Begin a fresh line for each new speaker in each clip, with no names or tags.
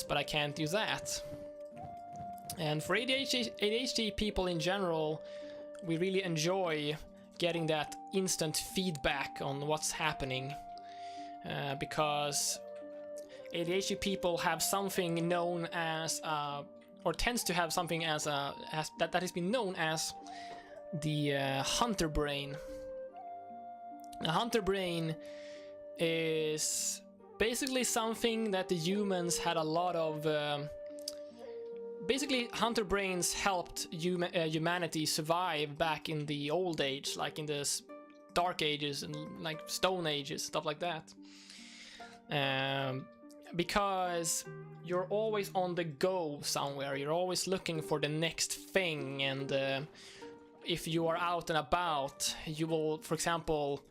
but I can't do that. And for ADHD people in general, we really enjoy getting that instant feedback on what's happening, because ADHD people have something known as, or tends to have something as that has been known as the hunter brain. The hunter brain is basically something that the humans had a lot of. Basically, hunter brains helped humanity survive back in the old age, like in the dark ages and like stone ages, stuff like that. Because you're always on the go somewhere, you're always looking for the next thing, and if you are out and about, you will, for example,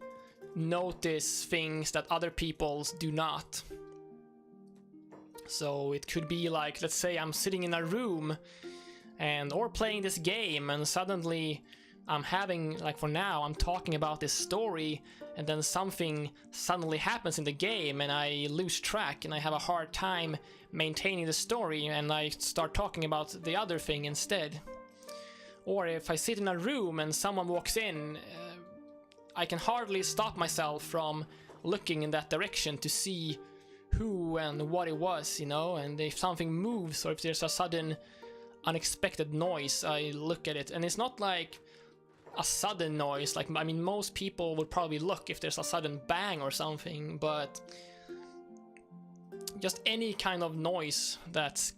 notice things that other people do not. So it could be like, let's say I'm sitting in a room or playing this game, and suddenly I'm having, like for now, I'm talking about this story, and then something suddenly happens in the game and I lose track and I have a hard time maintaining the story, and I start talking about the other thing instead. Or if I sit in a room and someone walks in, I can hardly stop myself from looking in that direction to see who and what it was, you know, and if something moves or if there's a sudden unexpected noise, I look at it. And it's not like a sudden noise, like, I mean, most people would probably look if there's a sudden bang or something, but just any kind of noise that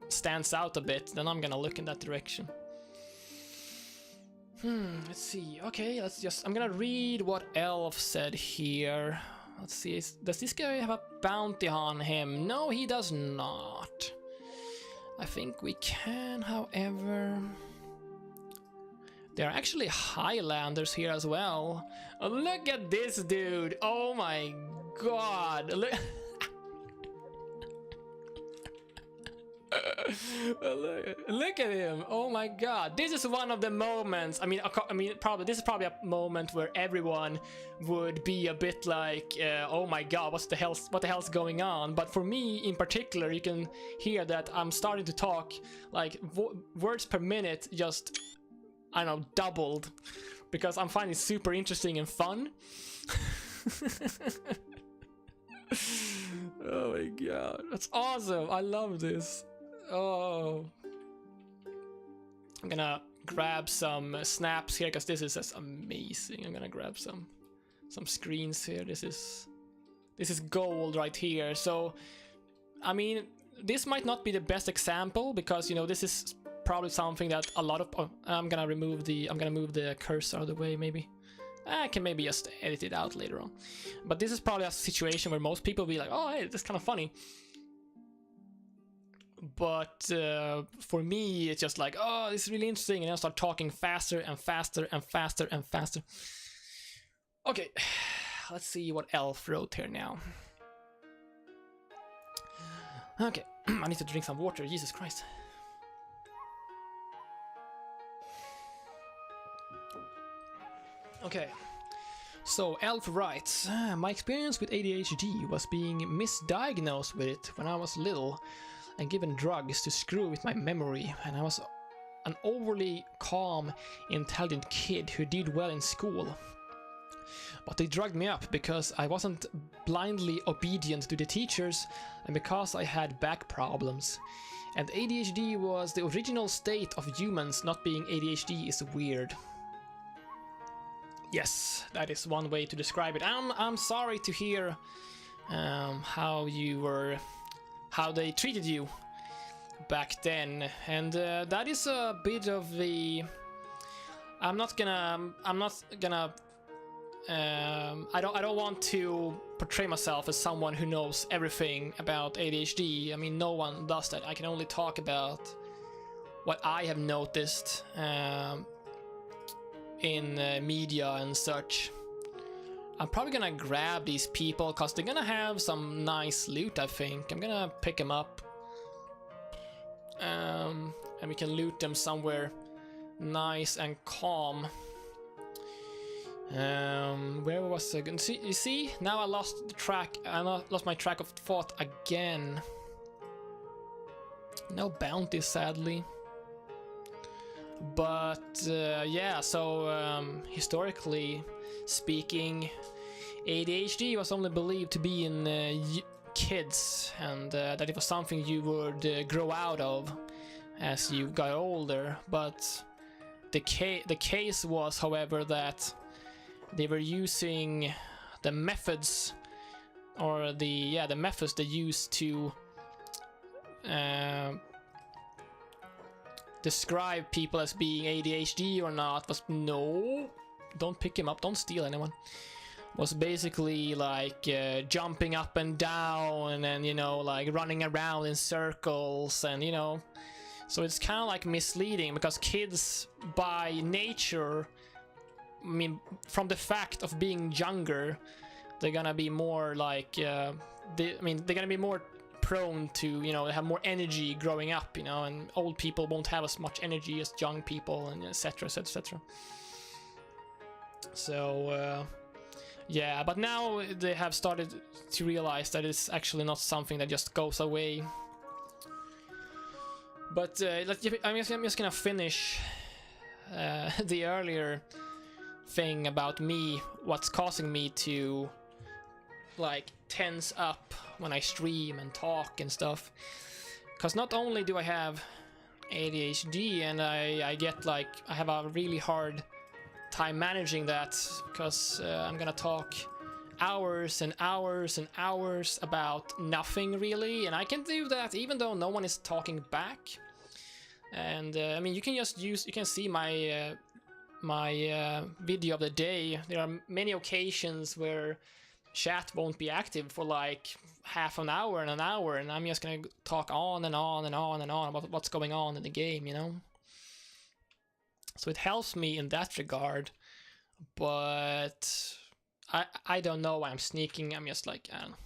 stands out a bit, then I'm gonna look in that direction. Let's see. Okay, I'm gonna read what Elf said here. Let's see, does this guy have a bounty on him? No, he does not. I think we can, however... There are actually Highlanders here as well. Oh, look at this dude! Oh my god! Look, look at him! Oh my god! This is one of the moments. I mean, this is probably a moment where everyone would be a bit like, "Oh my god, what the hell's going on?" But for me, in particular, you can hear that I'm starting to talk like words per minute, just, I don't know, doubled, because I'm finding it super interesting and fun. Oh my god, that's awesome! I love this. Oh, I'm gonna grab some snaps here because this is just amazing. I'm gonna grab some screens here. This is gold right here. So, I mean, this might not be the best example because, you know, this is probably something that a lot of... Oh, I'm gonna move the cursor out of the way, maybe. I can maybe just edit it out later on. But this is probably a situation where most people will be like, oh, hey, that's kind of funny. But for me, it's just like, oh, this is really interesting, and I'll start talking faster and faster and faster and faster. Okay, let's see what Elf wrote here now. Okay, I need to drink some water, Jesus Christ. Okay, so Elf writes, my experience with ADHD was being misdiagnosed with it when I was little and given drugs to screw with my memory, and I was an overly calm, intelligent kid who did well in school. But they drugged me up because I wasn't blindly obedient to the teachers and because I had back problems. And ADHD was the original state of humans. Not being ADHD is weird. Yes, that is one way to describe it. I'm sorry to hear how they treated you back then, and that is a bit of the... I don't want to portray myself as someone who knows everything about ADHD. I mean, no one does that. I can only talk about what I have noticed in media and such. I'm probably gonna grab these people because they're gonna have some nice loot, I think. I'm gonna pick them up. And we can loot them somewhere nice and calm. Where was I going? You see? Now I lost the track. I lost my track of thought again. No bounties, sadly. But yeah, so historically speaking, ADHD was only believed to be in kids, and that it was something you would grow out of as you got older. But the case was, however, that they were using the methods, or the methods they used to describe people as being ADHD or not was no, don't pick him up, don't steal anyone. Was basically like jumping up and down and, you know, like running around in circles, and, you know, so it's kind of like misleading because kids by nature, I mean, from the fact of being younger, they're gonna be more like they're gonna be more prone to, you know, have more energy growing up, you know, and old people won't have as much energy as young people, and etc, etc. So yeah, but now they have started to realize that it's actually not something that just goes away. But I'm just gonna finish the earlier thing about me, what's causing me to like tense up when I stream and talk and stuff. Because not only do I have ADHD, and I get like, I have a really hard time managing that, because I'm gonna talk hours and hours and hours about nothing really, and I can do that even though no one is talking back. And I mean, you can see my my video of the day. There are many occasions where chat won't be active for like half an hour and an hour, and I'm just gonna talk on and on and on and on about what's going on in the game, you know. So it helps me in that regard, but I don't know why I'm sneaking. I'm just like, I don't know.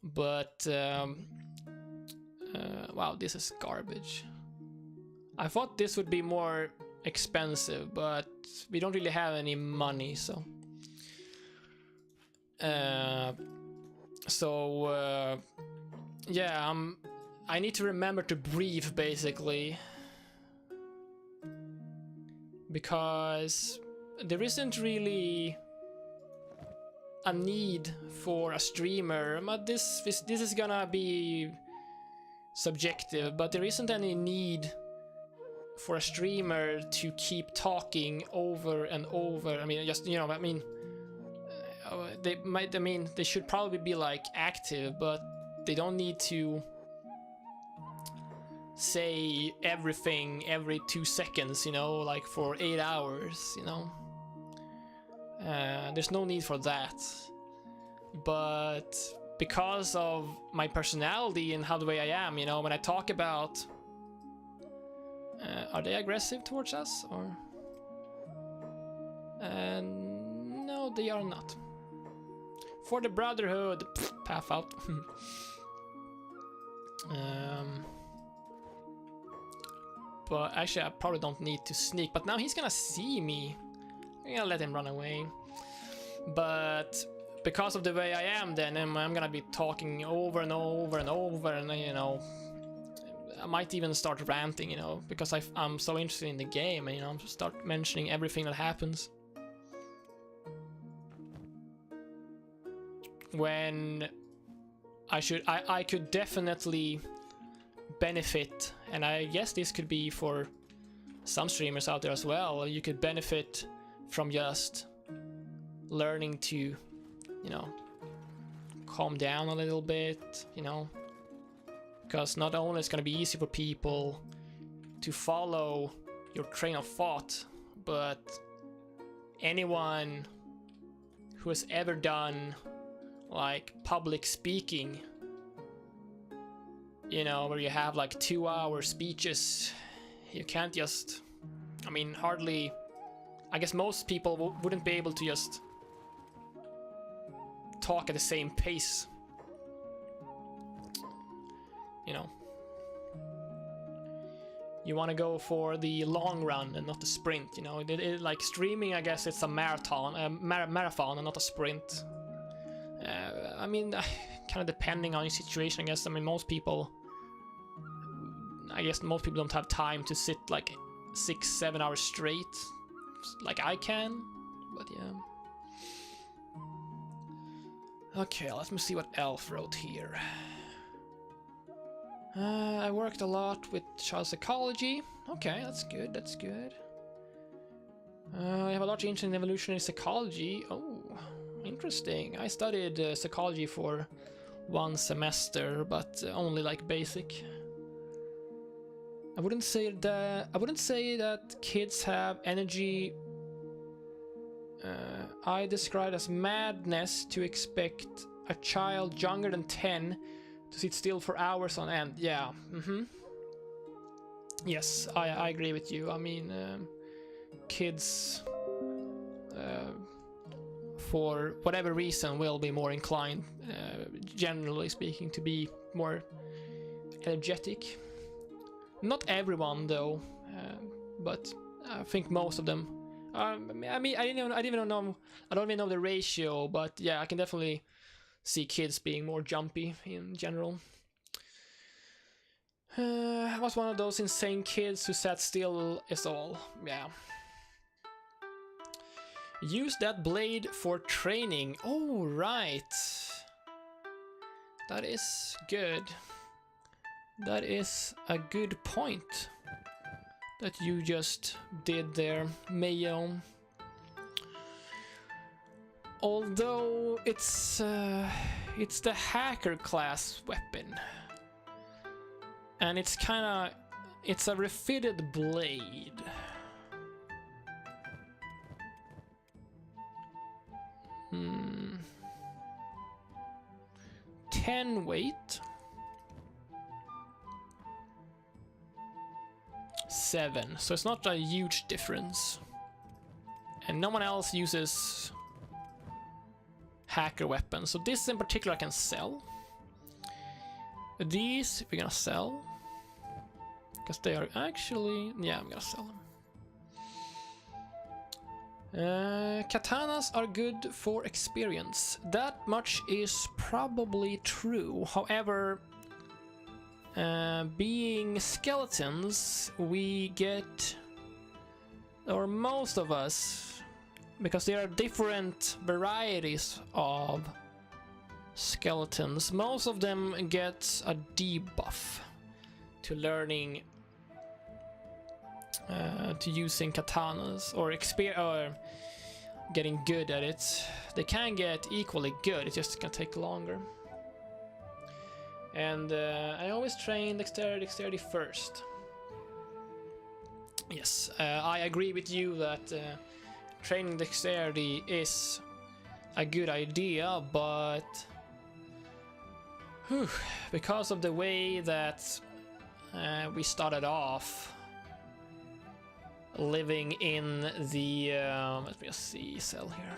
But wow, this is garbage. I thought this would be more expensive, but we don't really have any money, so yeah, I need to remember to breathe basically, because there isn't really a need for a streamer. But this is gonna be subjective, but there isn't any need for a streamer to keep talking over and over. I mean, just, you know, I mean, they should probably be like active, but they don't need to say everything every 2 seconds, you know, like for 8 hours, you know. There's no need for that. But because of my personality and how the way I am, you know, when I talk about are they aggressive towards us, or no, they are not. For the Brotherhood, path out. But actually I probably don't need to sneak, but now he's gonna see me. I'm gonna let him run away. But because of the way I am, then I'm gonna be talking over and over and over, and you know, I might even start ranting, you know, because I'm so interested in the game, and you know, I'm just start mentioning everything that happens. When I could definitely benefit, and I guess this could be for some streamers out there as well, you could benefit from just learning to, you know, calm down a little bit, you know, because not only it's going to be easy for people to follow your train of thought, but anyone who has ever done like public speaking, you know, where you have like 2-hour speeches, you can't just, I mean, hardly, I guess most people wouldn't be able to just talk at the same pace, you know. You want to go for the long run and not the sprint, you know. Like streaming, I guess it's a marathon, marathon and not a sprint. I mean, kind of depending on your situation, I guess. I mean, most people I guess most people don't have time to sit like 6-7 hours straight, like I can. But yeah. Okay, let me see what Elf wrote here. I worked a lot with child psychology. Okay, that's good, that's good. I have a large interest in evolutionary psychology. Oh, interesting. I studied psychology for 1 semester, but only like basic. I wouldn't say that kids have energy. I describe as madness to expect a child younger than 10 to sit still for hours on end. Yeah. Yes, I agree with you. I mean, kids, for whatever reason, will be more inclined, generally speaking, to be more energetic. Not everyone, though, but I think most of them. I mean, I don't even know the ratio, but yeah, I can definitely see kids being more jumpy in general. I was one of those insane kids who sat still is all. Yeah. Use that blade for training. Oh, right. That is good. That is a good point that you just did there, Mayo. Although it's the hacker class weapon, and it's a refitted blade. Hmm. 10 weight. 7, so it's not a huge difference. And no one else uses hacker weapons, so this in particular I can sell. These we're gonna sell, because they are actually, yeah, I'm gonna sell them. Katanas are good for experience. That much is probably true. However, being skeletons, we get, or most of us, because there are different varieties of skeletons, most of them get a debuff to learning, to using katanas, or getting good at it. They can get equally good, it just can take longer. And I always train dexterity first. Yes, I agree with you that training dexterity is a good idea, but because of the way that we started off living in the let me just see, sell here.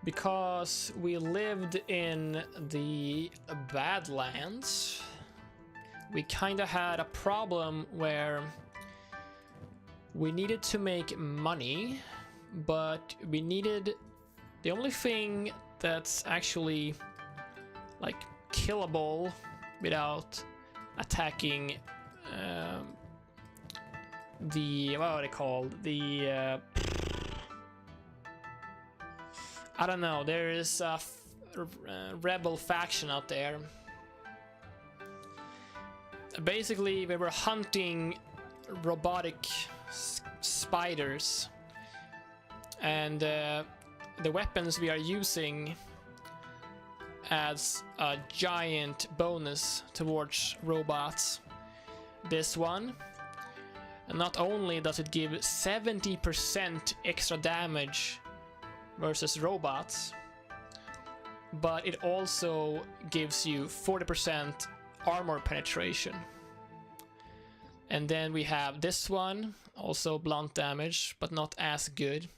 Because we lived in the Badlands, we kinda had a problem where we needed to make money, but we needed the only thing that's actually like killable without attacking the, what are they called? The I don't know, there is a rebel faction out there. Basically, we were hunting robotic spiders, and the weapons we are using adds a giant bonus towards robots. This one, and not only does it give 70% extra damage versus robots, but it also gives you 40% armor penetration. And then we have this one, also blunt damage, but not as good.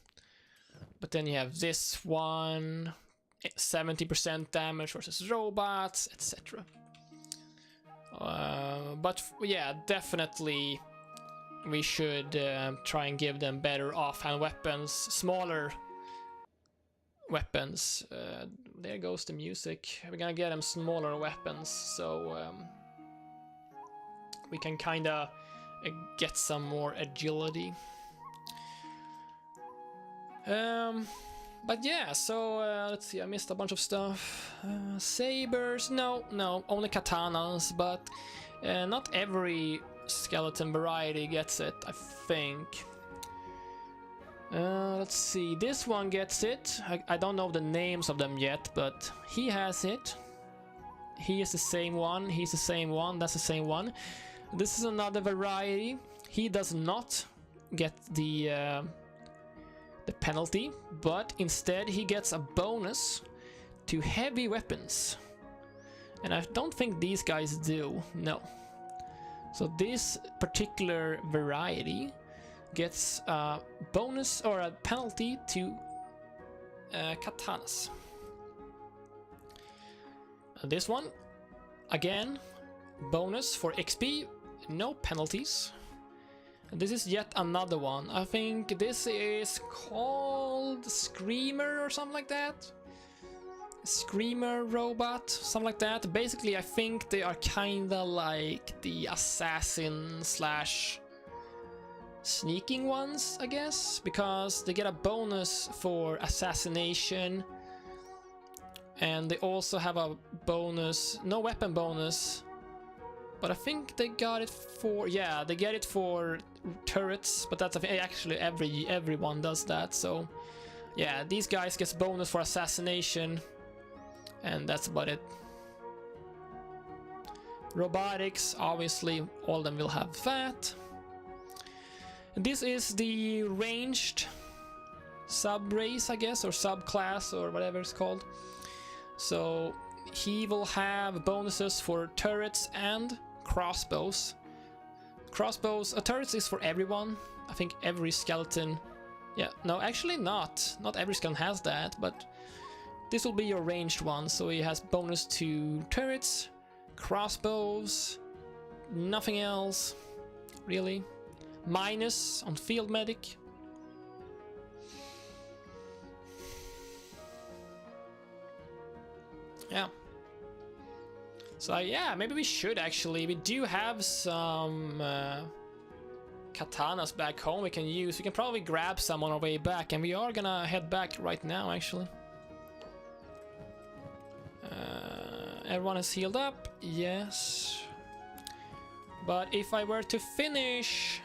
But then you have this one, 70% damage versus robots, etc. But yeah, definitely we should try and give them better offhand weapons, smaller weapons. There goes the music. We're gonna get them smaller weapons, so we can kinda get some more agility. But yeah, so let's see, I missed a bunch of stuff. Sabers, no, only katanas, but not every skeleton variety gets it, I think. Let's see, this one gets it. I don't know the names of them yet, but he has it. He is the same one, he's the same one, that's the same one. This is another variety. He does not get the penalty, but instead he gets a bonus to heavy weapons. And I don't think these guys do, no. So this particular variety gets a bonus or a penalty to katanas. This one, again, bonus for XP, no penalties. And this is yet another one. I think this is called Screamer or something like that. Screamer robot, something like that. Basically, I think they are kinda like the assassin slash sneaking ones, I guess, because they get a bonus for assassination, and they also have a bonus, no weapon bonus, but I think they got it for, yeah, they get it for turrets, but that's actually everyone does that. So yeah, these guys gets bonus for assassination, and that's about it. Robotics, obviously all of them will have that. This is the ranged sub-race, I guess, or subclass, or whatever it's called. So he will have bonuses for turrets and crossbows. Crossbows, turrets is for everyone. I think every skeleton, yeah, no, actually not every skeleton has that, but this will be your ranged one. So he has bonus to turrets, crossbows, nothing else really. Minus on field medic. Yeah. So yeah, maybe we should actually. We do have some katanas back home we can use. We can probably grab some on our way back, and we are gonna head back right now actually. Everyone is healed up, yes. But if I were to finish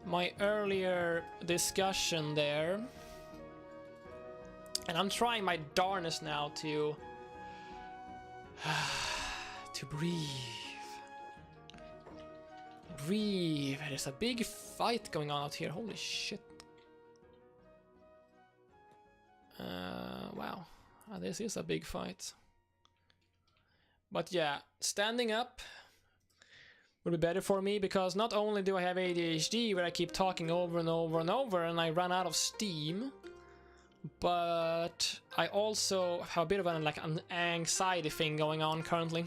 my earlier discussion there, and I'm trying my darnest now to breathe. There's a big fight going on out here. Holy shit. Wow, this is a big fight. But yeah, standing up would be better for me, because not only do I have ADHD where I keep talking over and over and over and I run out of steam, but I also have a bit of an anxiety thing going on currently.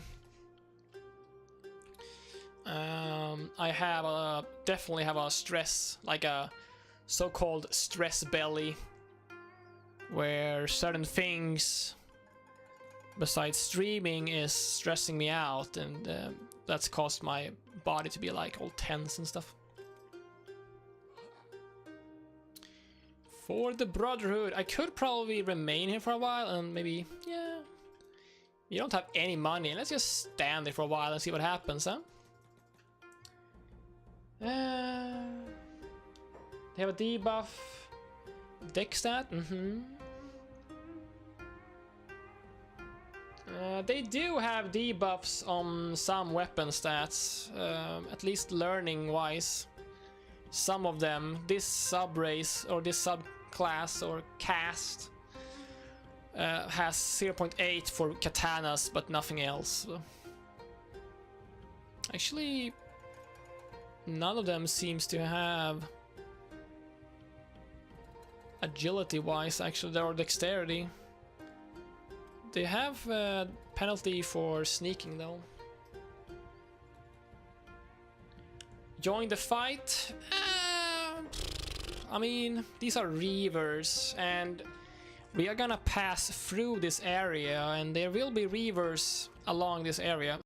I have definitely have a stress, like a so-called stress belly, where certain things besides streaming is stressing me out, and that's caused my body to be like all tense and stuff. For the Brotherhood, I could probably remain here for a while and maybe, yeah. You don't have any money, let's just stand there for a while and see what happens, huh? They have a debuff. Deck stat? They do have debuffs on some weapon stats, at least learning wise. Some of them, this sub-race or this subclass or cast has 0.8 for katanas, but nothing else. Actually, none of them seems to have agility wise, actually, or dexterity. They have a penalty for sneaking though. Join the fight? I mean, these are reavers, and we are gonna pass through this area, and there will be reavers along this area.